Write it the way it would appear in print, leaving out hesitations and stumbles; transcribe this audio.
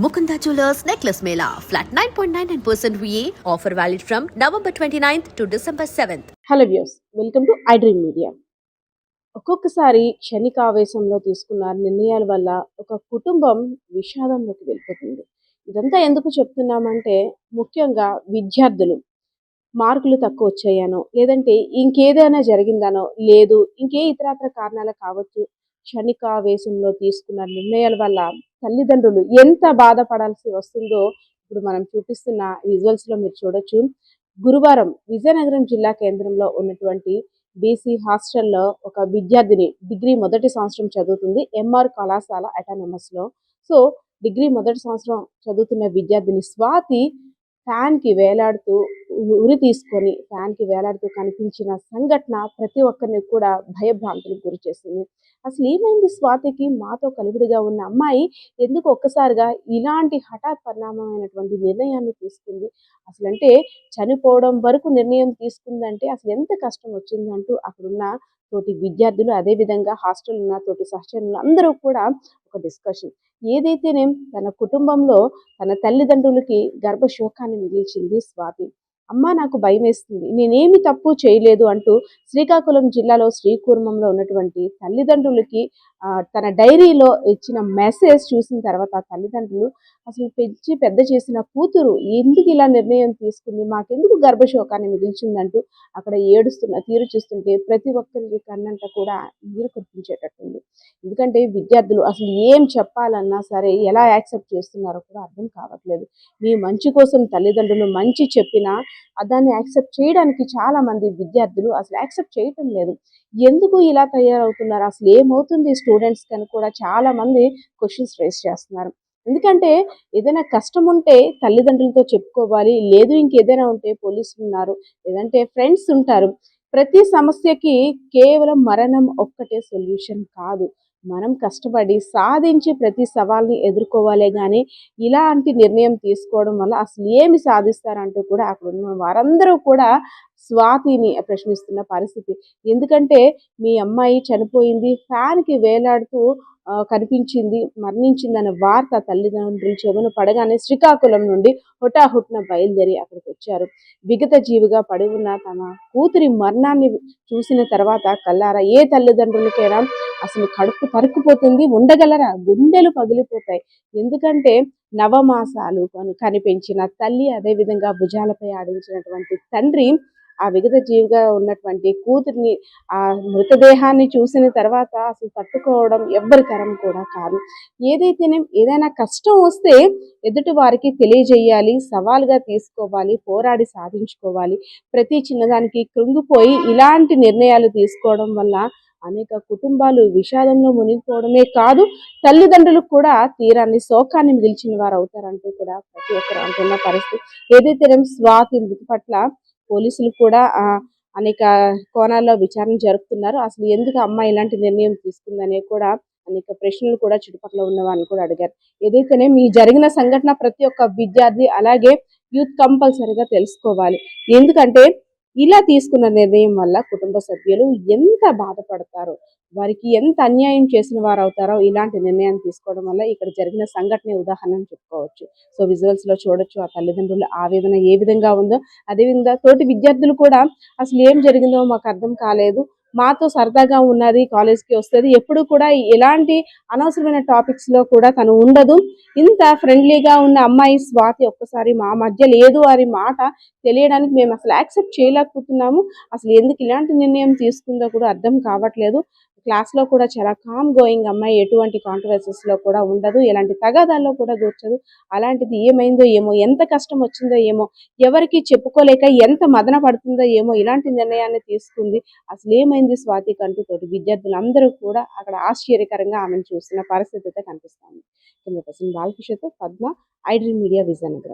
Mukunda Jewelers Necklace Mela. Flat 9.99% VA. Offer valid from November 29th to December 7th. Hello views, welcome to I dream media. ఒక్కొక్కసారి క్షణికావేశంలో తీసుకున్న నిర్ణయాల వల్ల ఒక కుటుంబం విషాదంలోకి వెళ్ళిపోతుంది. ఇదంతా ఎందుకు చెప్తున్నామంటే, ముఖ్యంగా విద్యార్థులు మార్కులు తక్కువ వచ్చాయనో, లేదంటే ఇంకేదైనా జరిగిందనో, లేదు ఇంకే ఇతరత్ర కారణాలు కావచ్చు, క్షణికావేశంలో తీసుకున్న నిర్ణయాల వల్ల తల్లిదండ్రులు ఎంత బాధపడాల్సి వస్తుందో ఇప్పుడు మనం చూపిస్తున్న విజువల్స్లో మీరు చూడొచ్చు. గురువారం విజయనగరం జిల్లా కేంద్రంలో ఉన్నటువంటి బీసీ హాస్టల్లో ఒక విద్యార్థిని డిగ్రీ మొదటి సంవత్సరం చదువుతుంది, ఎంఆర్ కళాశాల అటానమస్లో. సో డిగ్రీ మొదటి సంవత్సరం చదువుతున్న విద్యార్థిని స్వాతి ఫ్యాన్కి వేలాడుతూ ఉరి తీసుకొని ఫ్యాన్కి వేలాడుతూ కనిపించిన సంఘటన ప్రతి ఒక్కరిని కూడా భయభ్రాంతులకు గురి చేసింది. అసలు ఏమైంది స్వాతికి? మాతో కలివిడిగా ఉన్న అమ్మాయి ఎందుకు ఒక్కసారిగా ఇలాంటి హఠాత్ పరిణామమైనటువంటి నిర్ణయాన్ని తీసుకుంది? అసలు అంటే చనిపోవడం వరకు నిర్ణయం తీసుకుందంటే అసలు ఎంత కష్టం వచ్చిందంటూ అక్కడున్న తోటి విద్యార్థులు, అదేవిధంగా హాస్టల్ ఉన్న తోటి సహచరులు అందరూ కూడా ఒక డిస్కషన్. ఏదైతేనేం తన కుటుంబంలో తన తల్లిదండ్రులకి గర్భశోకాన్ని మిగిల్చింది స్వాతి. అమ్మ నాకు భయం వేస్తుంది, నేనేమి తప్పు చేయలేదు అంటూ శ్రీకాకుళం జిల్లాలో శ్రీకూర్మంలో ఉన్నటువంటి తల్లిదండ్రులకి తన డైరీలో ఇచ్చిన మెసేజ్ చూసిన తర్వాత తల్లిదండ్రులు అసలు పెంచి పెద్ద చేసిన కూతురు ఎందుకు ఇలా నిర్ణయం తీసుకుంది, మాకెందుకు గర్భశోకాన్ని మిగిల్చిందంటూ అక్కడ ఏడుస్తున్న తీరు చూస్తుంటే ప్రతి ఒక్కరికి కన్నంట కూడా నీరు కురిపించేటట్టుంది. ఎందుకంటే విద్యార్థులు అసలు ఏం చెప్పాలన్నా సరే ఎలా యాక్సెప్ట్ చేస్తున్నారో కూడా అర్థం కావట్లేదు. మీ మంచి కోసం తల్లిదండ్రులు మంచి చెప్పినా దాన్ని యాక్సెప్ట్ చేయడానికి చాలా మంది విద్యార్థులు అసలు యాక్సెప్ట్ చేయటం లేదు. ఎందుకు ఇలా తయారవుతున్నారు, అసలు ఏమవుతుంది స్టూడెంట్స్ అని కూడా చాలా మంది క్వశ్చన్స్ రేస్ చేస్తున్నారు. ఎందుకంటే ఏదైనా కష్టం ఉంటే తల్లిదండ్రులతో చెప్పుకోవాలి, లేదు ఇంకేదైనా ఉంటే పోలీసులు ఉన్నారు, లేదంటే ఫ్రెండ్స్ ఉంటారు. ప్రతి సమస్యకి కేవలం మరణం ఒక్కటే సొల్యూషన్ కాదు. మనం కష్టపడి సాధించి ప్రతి సవాల్ని ఎదుర్కోవాలే కానీ ఇలాంటి నిర్ణయం తీసుకోవడం వల్ల అసలు ఏమి సాధిస్తారంటూ కూడా అక్కడ ఉన్న వారందరూ కూడా స్వాతిని ప్రశ్నిస్తున్న పరిస్థితి. ఎందుకంటే మీ అమ్మాయి చనిపోయింది, ఫ్యాన్కి వేలాడుతూ కనిపించింది, మరణించిందన్న వార్త తల్లిదండ్రులు చెవున పడగానే శ్రీకాకుళం నుండి హుటాహుట్న బయలుదేరి అక్కడికి వచ్చారు. విగత జీవిగా పడి ఉన్న తమ కూతురి మరణాన్ని చూసిన తర్వాత కల్లారా ఏ తల్లిదండ్రులకైనా అసలు కడుపు తరుక్కుపోతుంది, ఉండగలరా, గుండెలు పగిలిపోతాయి. ఎందుకంటే నవమాసాలు కనిపించిన తల్లి, అదేవిధంగా భుజాలపై ఆడించినటువంటి తండ్రి ఆ విగత జీవిగా ఉన్నటువంటి కూతురిని ఆ మృతదేహాన్ని చూసిన తర్వాత అసలు తట్టుకోవడం ఎవ్వరి తరం కూడా కాదు. ఏదైనా కష్టం వస్తే ఎదుటి వారికి తెలియజేయాలి, సవాలుగా తీసుకోవాలి, పోరాడి సాధించుకోవాలి. ప్రతి చిన్నదానికి కృంగిపోయి ఇలాంటి నిర్ణయాలు తీసుకోవడం వల్ల అనేక కుటుంబాలు విషాదంలో మునిగిపోవడమే కాదు, తల్లిదండ్రులకు కూడా తీరాన్ని శోకాన్ని మిగిల్చిన వారు అవుతారంటూ కూడా ప్రతి ఒక్కరు అంటున్న పరిస్థితి. ఏదైతేనేం స్వాతి మృతి పట్ల పోలీసులు కూడా అనేక కోణాల్లో విచారణ జరుపుతున్నారు. అసలు ఎందుకు అమ్మాయి ఇలాంటి నిర్ణయం తీసుకుందనే కూడా అనేక ప్రశ్నలు కూడా చుట్టుపక్కల ఉన్న వాళ్ళని కూడా అడిగారు. ఏదైతేనే మీ జరిగిన సంఘటన ప్రతి ఒక్క విద్యార్థి అలాగే యూత్ కంపల్సరీగా తెలుసుకోవాలి. ఎందుకంటే ఇలా తీసుకున్న నిర్ణయం వల్ల కుటుంబ సభ్యులు ఎంత బాధపడతారో, వారికి ఎంత అన్యాయం చేసిన వారు అవుతారో ఇలాంటి నిర్ణయాన్ని తీసుకోవడం వల్ల ఇక్కడ జరిగిన సంఘటన ఉదాహరణ చెప్పుకోవచ్చు. సో విజువల్స్లో చూడొచ్చు ఆ తల్లిదండ్రుల ఆవేదన ఏ విధంగా ఉందో. అదేవిధంగా తోటి విద్యార్థులు కూడా అసలు ఏం జరిగిందో మాకు అర్థం కాలేదు, మాతో సరదాగా ఉన్నది, కాలేజ్కి వస్తుంది, ఎప్పుడు కూడా ఎలాంటి అనవసరమైన టాపిక్స్లో కూడా తను ఉండదు. ఇంత ఫ్రెండ్లీగా ఉన్న అమ్మాయి స్వాతి ఒక్కసారి మా మధ్య లేదు అని మాట తెలియడానికి మేము అసలు యాక్సెప్ట్ చేయలేకపోతున్నాము. అసలు ఎందుకు ఇలాంటి నిర్ణయం తీసుకుందో కూడా అర్థం కావట్లేదు. క్లాస్లో కూడా చాలా కామ్ గోయింగ్ అమ్మాయి, ఎటువంటి కాంట్రవర్సీస్లో కూడా ఉండదు, ఎలాంటి తగాదాల్లో కూడా దూర్చదు. అలాంటిది ఏమైందో ఏమో, ఎంత కష్టం వచ్చిందో ఏమో, ఎవరికి చెప్పుకోలేక ఎంత మదన పడుతుందో ఏమో ఇలాంటి నిర్ణయాన్ని తీసుకుంది. అసలు ఏమైంది స్వాతికి అంటూ తోటి విద్యార్థులందరూ కూడా అక్కడ ఆశ్చర్యకరంగా ఆమెను చూస్తున్న పరిస్థితి అయితే కనిపిస్తుంది. 100% బాలకృష్ణతో Padma, I dream media, Vizianagaram.